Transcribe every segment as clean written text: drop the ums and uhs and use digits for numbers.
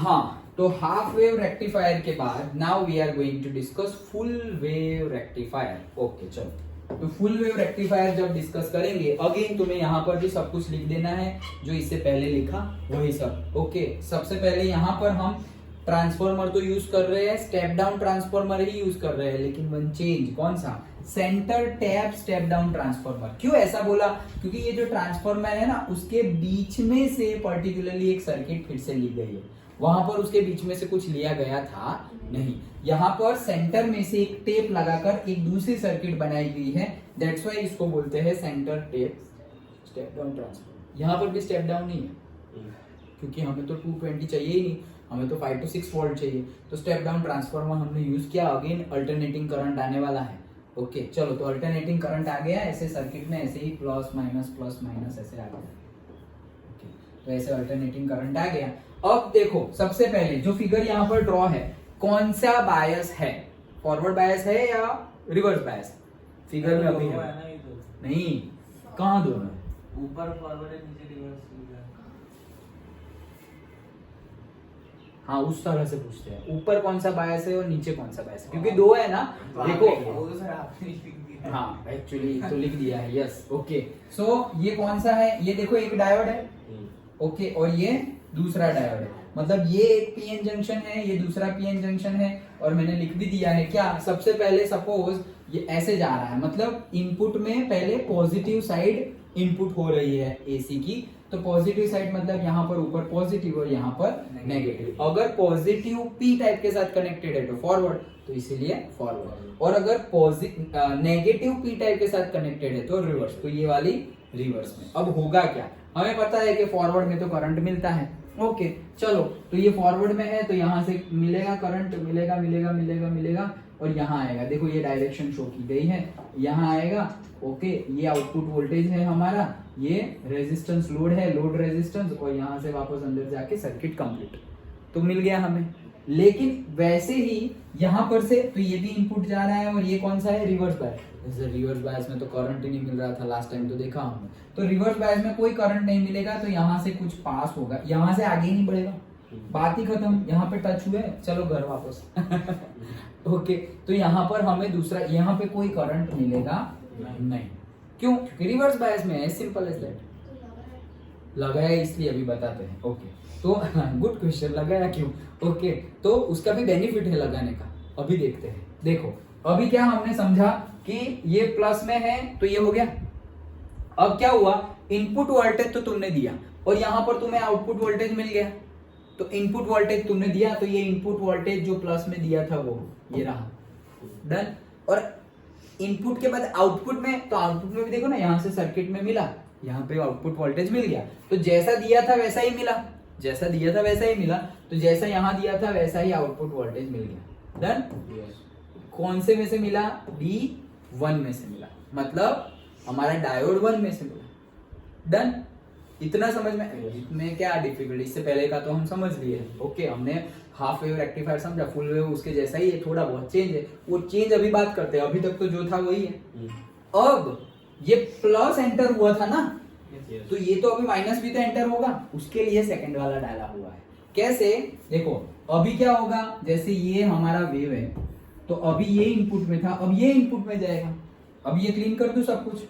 हाँ, तो half wave rectifier के बाद now we are going to discuss full wave rectifier. Okay चलो, तो फुल वेव रेक्टिफायर जब डिस्कस करेंगे, अगेन तुम्हें यहाँ पर भी सब कुछ लिख देना है जो इससे पहले लिखा वही सब। ओके, सबसे पहले यहाँ पर हम ट्रांसफॉर्मर तो यूज कर रहे हैं, स्टेप डाउन ट्रांसफॉर्मर ही यूज कर रहे हैं, लेकिन वन चेंज। कौन सा? Centre tap step down transformer. क्यों ऐसा बोला? क्योंकि ये जो ट्रांसफॉर्मर है ना, उसके बीच में से पर्टिकुलरली एक सर्किट फिर से ली गई है। वहां पर उसके बीच में से कुछ लिया गया था नहीं, यहाँ पर सेंटर में से एक टेप लगाकर एक दूसरी सर्किट बनाई गई है। दैट्स व्हाई इसको बोलते हैं centre tap step down transformer. यहाँ पर भी स्टेप डाउन नहीं है, क्योंकि हमें तो 220 चाहिए ही नहीं, हमें तो 5 to 6 वोल्ट चाहिए। तो स्टेप डाउन ट्रांसफॉर्मर हमने यूज किया। अगेन अल्टरनेटिंग करंट आने वाला है। ओके चलो, तो अल्टरनेटिंग करंट आ गया ऐसे सर्किट में, ऐसे ही प्लस माइनस ऐसे आ गया। ओके, तो ऐसे अल्टरनेटिंग करंट आ गया। अब देखो, सबसे पहले जो फिगर यहाँ पर ड्रॉ है, कौन सा बायस है? फॉरवर्ड बायस है या रिवर्स बायस? फिगर में अभी है नहीं, कहाँ दोनों है? ऊपर फॉरवर्ड है, नीचे रिवर्स। हाँ, उस तरह से पूछते हैं, ऊपर कौन सा बायस है और नीचे कौन सा बायस है, क्योंकि दो है ना। देखो, हाँ एक्चुअली तो लिख दिया है, यस। ओके, सो ये कौन सा है? ये देखो, एक डायोड है। ओके, और ये दूसरा डायोड है। मतलब ये एक पीएन जंक्शन है, ये दूसरा पीएन जंक्शन है। और मैंने लिख भी दिया है क्या, सबसे पहले सपोज ये ऐसे जा रहा है, मतलब इनपुट में पहले पॉजिटिव साइड इनपुट हो रही है एसी की। तो पॉजिटिव साइड मतलब यहाँ पर ऊपर पॉजिटिव और यहाँ पर नेगेटिव। अगर पॉजिटिव पी टाइप के साथ कनेक्टेड है तो फॉरवर्ड, तो इसीलिए फॉरवर्ड। और अगर नेगेटिव पी टाइप के साथ कनेक्टेड है तो रिवर्स, तो ये वाली रिवर्स में। अब होगा क्या, हमें पता है कि फॉरवर्ड में तो करंट मिलता है। ओके चलो, तो ये फॉरवर्ड में है तो यहाँ से मिलेगा करंट, मिलेगा और यहाँ आएगा। देखो ये डायरेक्शन शो की गई है, यहाँ आएगा। ओके, ये आउटपुट वोल्टेज है हमारा, ये रेजिस्टेंस लोड है, लोड रेजिस्टेंस, और यहाँ से वापस अंदर जाके सर्किट कंप्लीट। तो मिल गया हमें। लेकिन वैसे ही यहाँ पर से तो ये भी इनपुट जा रहा है, और ये कौन सा है? Reverse bias. जैसे रिवर्स बायस में तो करंट ही नहीं मिल रहा था लास्ट टाइम, तो देखा हमने। तो रिवर्स बायस में कोई करंट नहीं मिलेगा, तो यहाँ से कुछ पास होगा, यहाँ से आगे ही नहीं बढ़ेगा, बात ही खत्म। यहाँ पे टच हुए, चलो घर वापस। ओके, तो यहाँ पर हमें दूसरा, यहाँ पे कोई करंट मिलेगा नहीं। क्यों? क्योंकि रिवर्स बायस में है, सिंपल एज दैट। लगाया इसलिए अभी बताते हैं। ओके, तो गुड क्वेश्चन, लगाया क्यों? ओके, तो उसका भी बेनिफिट है लगाने का, अभी देखते हैं। देखो, अभी क्या हमने समझा कि ये प्लस में है तो ये हो गया। अब क्या हुआ, इनपुट वोल्टेज तो तुमने दिया और यहाँ पर तुम्हें आउटपुट वोल्टेज मिल गया। तो इनपुट वोल्टेज तुमने दिया, तो ये इनपुट वोल्टेज जो प्लस में दिया था वो ये रहा, डन। और इनपुट के बाद आउटपुट में, तो आउटपुट में भी देखो ना, यहाँ से सर्किट में मिला, यहाँ पे आउटपुट वोल्टेज मिल गया। तो जैसा दिया था वैसा ही मिला, जैसा दिया था वैसा ही मिला। तो जैसा यहाँ दिया था वैसा ही आउटपुट वोल्टेज मिल गया, डन। कौन से में से मिला? D1 में से मिला, मतलब हमारा डायोड 1 में से मिला, डन। इतना समझ में, इसमें क्या डिफिकल्टी? इससे पहले का तो हम समझ लिए। ओके, हमने हाफ वेव रेक्टिफायर समझा, फुल वेव उसके जैसा ही है, थोड़ा बहुत चेंज है। वो चेंज अभी बात करते हैं, अभी तक तो जो था वही है। अब ये प्लस एंटर हुआ था ना, तो ये तो अभी माइनस भी तो एंटर होगा, उसके लिए सेकंड वाला डाला हुआ है। कैसे? देखो, अभी क्या होगा, जैसे ये हमारा वेव है, तो अभी ये इनपुट में था, अब ये इनपुट में जाएगा। अब ये क्लीन कर दूं सब कुछ,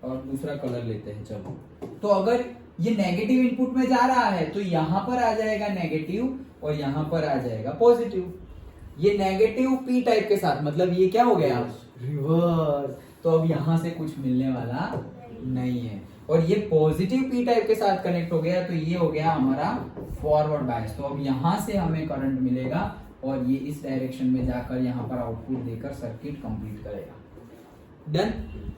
और दूसरा कलर लेते हैं, चलो। तो अगर ये नेगेटिव इनपुट में जा रहा है तो यहाँ पर आ जाएगा नेगेटिव और यहाँ पर आ जाएगा पॉजिटिव। ये नेगेटिव पी टाइप के साथ, मतलब ये क्या हो गया? रिवर्स। तो अब यहाँ से कुछ मिलने वाला नहीं है। और ये पॉजिटिव पी टाइप के साथ कनेक्ट हो गया, तो ये हो गया हमारा फॉरवर्ड बायस। तो अब यहाँ से हमें करंट मिलेगा और ये इस डायरेक्शन में जाकर यहाँ पर आउटपुट देकर सर्किट कंप्लीट करेगा, डन।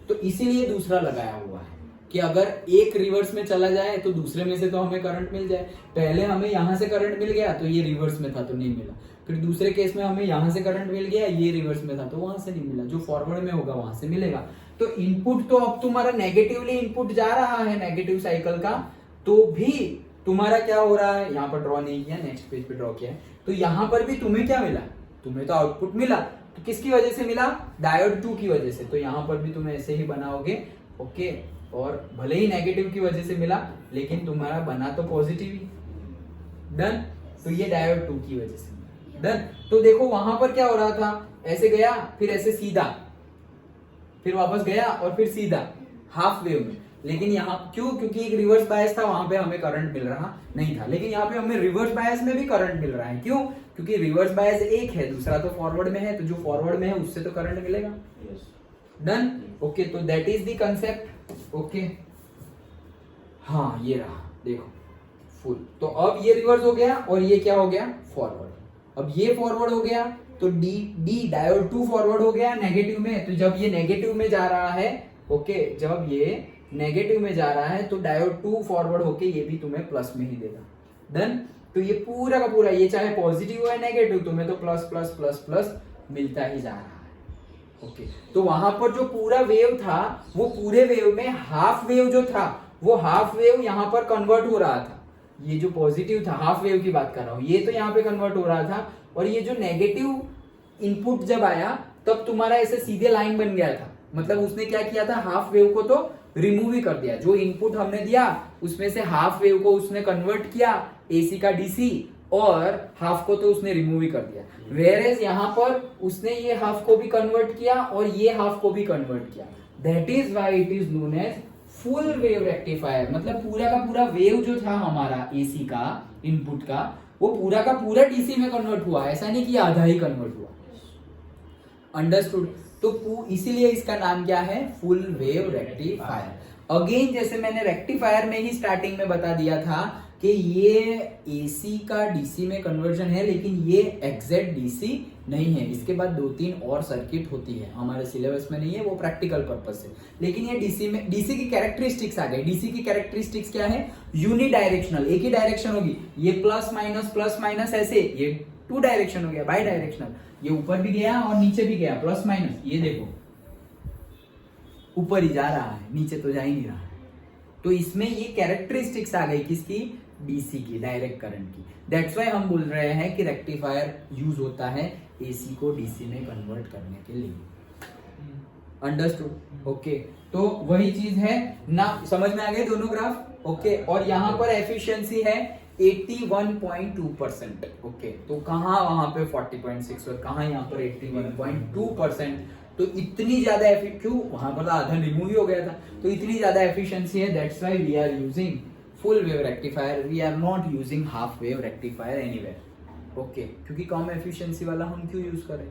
तो इसीलिए दूसरा लगाया हुआ है कि अगर एक रिवर्स में चला जाए तो दूसरे में से तो हमें करंट मिल जाए। पहले हमें यहाँ से करंट मिल गया तो ये रिवर्स में था तो नहीं मिला, फिर दूसरे केस में हमें यहाँ से करंट मिल गया, ये रिवर्स में था तो वहां से नहीं मिला, जो फॉरवर्ड में होगा वहां से मिलेगा। तो इनपुट तो अब तुम्हारा नेगेटिवली इनपुट जा रहा है नेगेटिव साइकिल का, तो भी तुम्हारा क्या हो रहा है, यहाँ पर ड्रॉ नहीं किया, नेक्स्ट पेज पे ड्रॉ किया है। तो यहाँ पर भी तुम्हें क्या मिला? तुम्हें तो आउटपुट मिला, तो किसकी वजह से मिला? डायोड 2 की वजह से। तो यहाँ पर भी तुम ऐसे ही बनाओगे, ओके। और भले ही नेगेटिव की वजह से मिला, लेकिन तुम्हारा बना तो पॉजिटिव ही, डन। तो ये डायोड 2 की वजह से डन। तो देखो वहां पर क्या हो रहा था, ऐसे गया फिर ऐसे सीधा, फिर वापस गया और फिर सीधा हाफ वेव में। लेकिन यहाँ क्यों, क्योंकि एक रिवर्स बायस था, वहां पे हमें करंट मिल रहा नहीं था। लेकिन यहाँ पे हमें रिवर्स बायस में भी करंट मिल रहा है। क्यों, क्योंकि रिवर्स बायस एक है, दूसरा तो फॉरवर्ड में है, तो जो फॉरवर्ड में है उससे तो करंट मिलेगा। Done, okay. तो that is the concept. Okay, हाँ ये रहा, देखो फुल। तो अब ये रिवर्स हो गया और ये क्या हो गया, फॉरवर्ड। अब ये फॉरवर्ड हो गया तो डी डायोड 2 फॉरवर्ड हो गया नेगेटिव में। तो जब ये नेगेटिव में जा रहा है, ओके, जब ये नेगेटिव में जा रहा है तो डायोड 2 फॉरवर्ड होके ये भी तुम्हें प्लस में ही देगा। डन। तो ये पूरा का पूरा, ये चाहे पॉजिटिव हो या नेगेटिव, तुम्हें तो प्लस प्लस प्लस प्लस मिलता ही जा रहा है। ओके, तो वहां पर जो पूरा वेव था, वो पूरे वेव में हाफ वेव जो था, वो हाफ वेव यहाँ पर कन्वर्ट हो रहा था। ये जो पॉजिटिव था, हाफ वेव की बात कर रहा हूं, ये तो यहाँ पे कन्वर्ट हो रहा था। और ये जो नेगेटिव इनपुट जब आया तब तुम्हारा ऐसे सीधे लाइन बन गया था। मतलब उसने क्या किया था, हाफ वेव को तो रिमूव ही कर दिया। जो इनपुट हमने दिया उसमें से हाफ वेव को उसने कन्वर्ट किया एसी का डीसी, और हाफ को तो उसने रिमूव ही कर दिया। वेयरएज यहाँ पर उसने ये हाफ को भी कन्वर्ट किया और ये हाफ को भी कन्वर्ट किया। That is why it is known as full wave rectifier. मतलब पूरा का पूरा वेव जो था हमारा एसी का इनपुट का, वो पूरा का पूरा डीसी में कन्वर्ट हुआ। ऐसा नहीं कि आधा ही कन्वर्ट हुआ। अंडरस्टूड। तो इसीलिए इसका नाम क्या है, फुल वेव रेक्टिफायर। अगेन जैसे मैंने रेक्टिफायर में ही स्टार्टिंग में बता दिया था कि ये एसी का डीसी में कन्वर्जन है, लेकिन ये एग्जैक्ट डीसी नहीं है। इसके बाद 2-3 और सर्किट होती है, हमारे सिलेबस में नहीं है, वो प्रैक्टिकल पर्पस से। लेकिन ये डीसी में, डीसी की कैरेक्टरिस्टिक्स आ गई। डीसी की कैरेक्टरिस्टिक्स क्या है, यूनिडायरेक्शनल, एक ही डायरेक्शन होगी। ये प्लस माइनस ऐसे, ये 2 डायरेक्शन हो गया, बाई डायरेक्शनल। ये ऊपर भी गया और नीचे भी गया, प्लस माइनस। ये देखो ऊपर ही जा रहा है, नीचे तो जा ही नहीं रहा है। तो इसमें ये कैरेक्टरिस्टिक्स आ गई किसकी, डीसी की, डायरेक्ट करंट की। दैट्स व्हाई हम बोल रहे हैं कि रेक्टिफायर यूज होता है एसी को डीसी में कन्वर्ट करने के लिए। अंडरस्टूड। ओके, तो वही चीज है ना, समझ में आ गए दोनों ग्राफ। ओके, और यहाँ पर एफिशिएंसी है 81.2%। ओके, तो कहाँ वहां पे 40.6 और कहाँ यहाँ पर 81.2%। तो इतनी ज्यादा क्यों, वहां पर आधा रिमूव ही हो गया था, तो इतनी ज्यादा एफिशिएंसी है। That's why we are using full wave rectifier, we are not using half wave rectifier anywhere. Okay, क्योंकि कम एफिशिएंसी वाला हम क्यों यूज करें,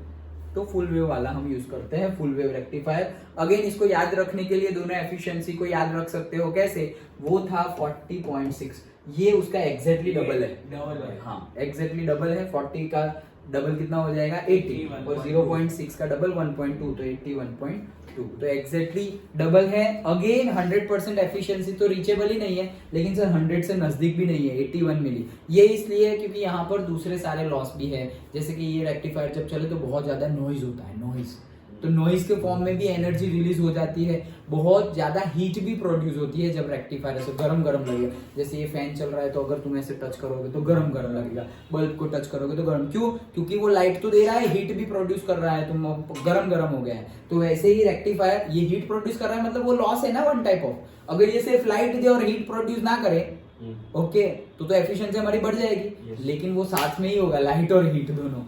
तो फुल वेव वाला हम यूज करते हैं, फुल वेव रेक्टिफायर। अगेन इसको याद रखने के लिए दोनों एफिशिएंसी को याद रख सकते हो। कैसे, वो था 40.6, ये उसका एग्जैक्टली डबल है। डबल है, हाँ एग्जैक्टली डबल है। 40 का डबल कितना हो जाएगा, 80, और 0.6 का डबल 1.2, तो 81.2, तो एग्जैक्टली डबल है। अगेन 100% एफिशिएंसी तो रीचेबल ही नहीं है, लेकिन सर 100 से नजदीक भी नहीं है, 81 मिली। ये इसलिए है क्योंकि यहाँ पर दूसरे सारे लॉस भी है। जैसे कि ये रेक्टिफायर जब चले तो बहुत ज्यादा नॉइज होता है, नॉइज, तो नॉइज के फॉर्म में भी एनर्जी रिलीज हो जाती है। बहुत ज्यादा हीट भी प्रोड्यूस होती है जब रेक्टिफायर ऐसे गरम गरम लगेगा। जैसे ये फैन चल रहा है, तो अगर तुम ऐसे टच करोगे तो गरम गरम लगेगा, बल्ब को टच करोगे तो गरम। क्यों, क्योंकि वो लाइट तो दे रहा है, हीट भी प्रोड्यूस कर रहा है, तो गरम गरम हो गया है। तो वैसे ही रेक्टिफायर ये हीट प्रोड्यूस कर रहा है, मतलब वो लॉस है ना वन टाइप ऑफ। अगर ये सिर्फ लाइट दे और हीट प्रोड्यूस ना करे, ओके, तो एफिशिएंसी हमारी बढ़ जाएगी। लेकिन वो साथ में ही होगा, लाइट और हीट दोनों।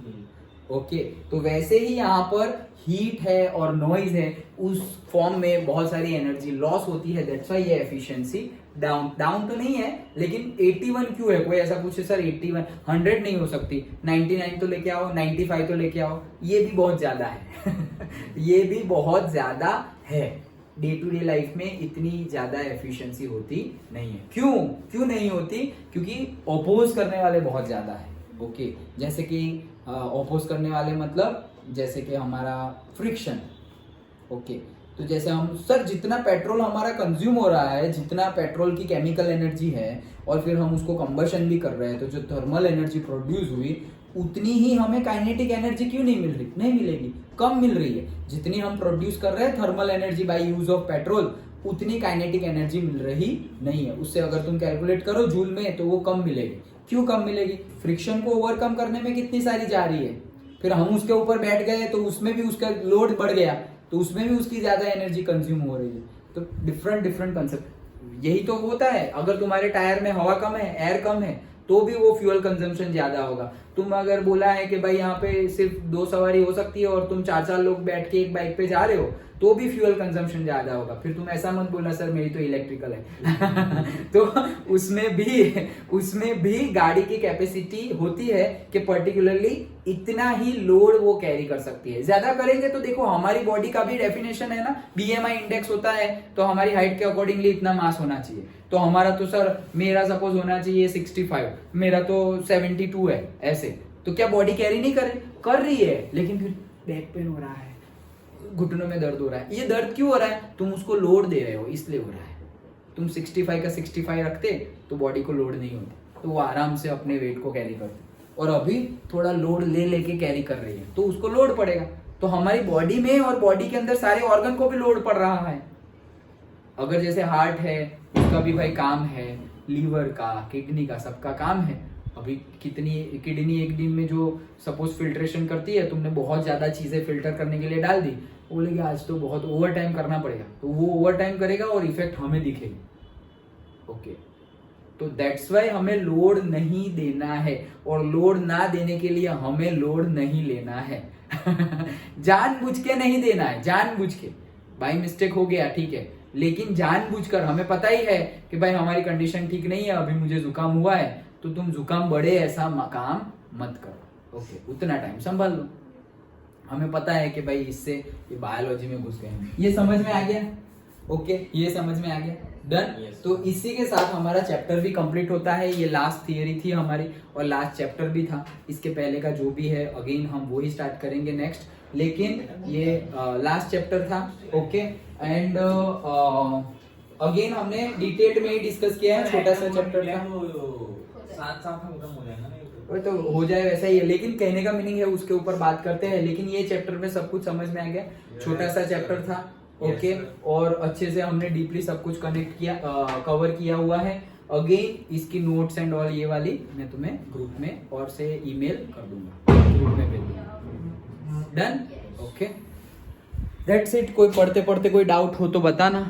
ओके, तो वैसे ही यहाँ पर हीट है और नॉइज है, उस फॉर्म में बहुत सारी एनर्जी लॉस होती है। दैट्स व्हाई ये एफिशिएंसी डाउन तो नहीं है, लेकिन 81 क्यों है। कोई ऐसा पूछे सर 81, 100 नहीं हो सकती, 99 तो लेके आओ, 95 तो लेके आओ, ये भी बहुत ज्यादा है ये भी बहुत ज्यादा है। डे टू डे लाइफ में इतनी ज्यादा एफिशिएंसी होती नहीं है। क्यों नहीं होती, क्योंकि ओपोज करने वाले बहुत ज्यादा है। ओके, जैसे कि ओपोज करने वाले मतलब जैसे कि हमारा फ्रिक्शन। ओके, तो जैसे हम सर जितना पेट्रोल हमारा कंज्यूम हो रहा है, जितना पेट्रोल की केमिकल एनर्जी है, और फिर हम उसको कंबशन भी कर रहे हैं, तो जो थर्मल एनर्जी प्रोड्यूस हुई उतनी ही हमें काइनेटिक एनर्जी क्यों नहीं मिल रही, नहीं मिलेगी, कम मिल रही है। जितनी हम प्रोड्यूस कर रहे हैं thermal energy by use of petrol, उतनी काइनेटिक एनर्जी मिल रही नहीं है। उससे अगर तुम कैलकुलेट करो जूल में, तो वो कम मिलेगी। क्यों कम मिलेगी, फ्रिक्शन को ओवरकम करने में कितनी सारी जा रही है, फिर हम उसके ऊपर बैठ गए तो उसमें भी उसका लोड बढ़ गया, तो उसमें भी उसकी ज्यादा एनर्जी कंज्यूम हो रही है। तो डिफरेंट कंसेप्ट, यही तो होता है। अगर तुम्हारे टायर में हवा कम है, एयर कम है, तो भी वो फ्यूल कंजम्पशन ज्यादा होगा। तुम अगर बोला है कि भाई यहाँ पे सिर्फ 2 सवारी हो सकती है और तुम 4-4 लोग बैठ के एक बाइक पे जा रहे हो, तो भी फ्यूल कंजम्पशन ज्यादा होगा। फिर तुम ऐसा मत बोलना सर मेरी तो इलेक्ट्रिकल है तो उसमें भी गाड़ी की कैपेसिटी होती है कि पर्टिकुलरली इतना ही लोड वो कैरी कर सकती है। ज्यादा करेंगे तो देखो हमारी बॉडी का भी डेफिनेशन है ना, बीएमआई इंडेक्स होता है, तो हमारी हाइट के अकॉर्डिंगली इतना मास होना चाहिए। तो हमारा तो सर मेरा सपोज होना चाहिए 65, मेरा तो 72 है, ऐसे तो क्या बॉडी कैरी नहीं कर रही है, लेकिन फिर बैक पेन हो रहा है, घुटनों में दर्द हो रहा है। ये दर्द क्यों हो रहा है? तुम उसको लोड दे रहे हो, इसलिए हो रहा है। तुम 65 का 65 रखते तो बॉडी को लोड नहीं होता, तो वो आराम से अपने वेट को कैरी करते, और अभी थोड़ा लोड लेके कैरी कर रही है तो उसको लोड पड़ेगा। तो हमारी बॉडी में और बॉडी के अंदर सारे ऑर्गन को भी लोड पड़ रहा है। अगर जैसे हार्ट है, उसका भी भाई काम है, लीवर का, किडनी का, सबका काम है। अभी कितनी किडनी एक दिन में जो सपोज फिल्ट्रेशन करती है, तुमने बहुत ज्यादा चीजें फिल्टर करने के लिए डाल दी, बोलेगी आज तो बहुत ओवर टाइम करना पड़ेगा, तो वो ओवर टाइम करेगा और इफेक्ट हमें दिखेगी। ओके, तो दैट्स वाई हमें लोड नहीं देना है, और लोड ना देने के लिए हमें लोड नहीं लेना है जानबूझ के नहीं देना है, जानबूझ के। बाई मिस्टेक हो गया ठीक है, लेकिन जानबूझकर हमें पता ही है कि भाई हमारी कंडीशन ठीक नहीं है, अभी मुझे जुकाम हुआ है, तो तुम जुकाम बढ़े ऐसा काम मत करो। ओके, उतना टाइम संभाल लो। हमें पता है कि भाई इससे ये बायोलॉजी में घुस गए हैं। ये समझ में आ गया? ओके, ये समझ में आ गया, डन। तो इसी के साथ हमारा चैप्टर भी कंप्लीट होता है। ये लास्ट थियरी थी हमारी और लास्ट चैप्टर भी था। इसके पहले का जो भी है अगेन हम वो ही स्टार्ट करेंगे नेक्स्ट, लेकिन ये लास्ट चैप्टर था। ओके, एंड अगेन हमने डिटेल्ड में ही डिस्कस किया है, छोटा सा चैप्टर था। वो तो हो जाए वैसा ही है, लेकिन कहने का मीनिंग है उसके ऊपर बात करते हैं। लेकिन ये चैप्टर में सब कुछ समझ में आ गया, छोटा सा चैप्टर था। ओके, और अच्छे से हमने डीपली सब कुछ कनेक्ट किया, कवर किया हुआ है। अगेन इसकी नोट्स एंड ऑल ये वाली मैं तुम्हें ग्रुप में और से ईमेल कर दूंगा, ग्रुप में भेज दूंगा। डन। Okay, that's it. कोई पढ़ते पढ़ते कोई डाउट हो तो बताना।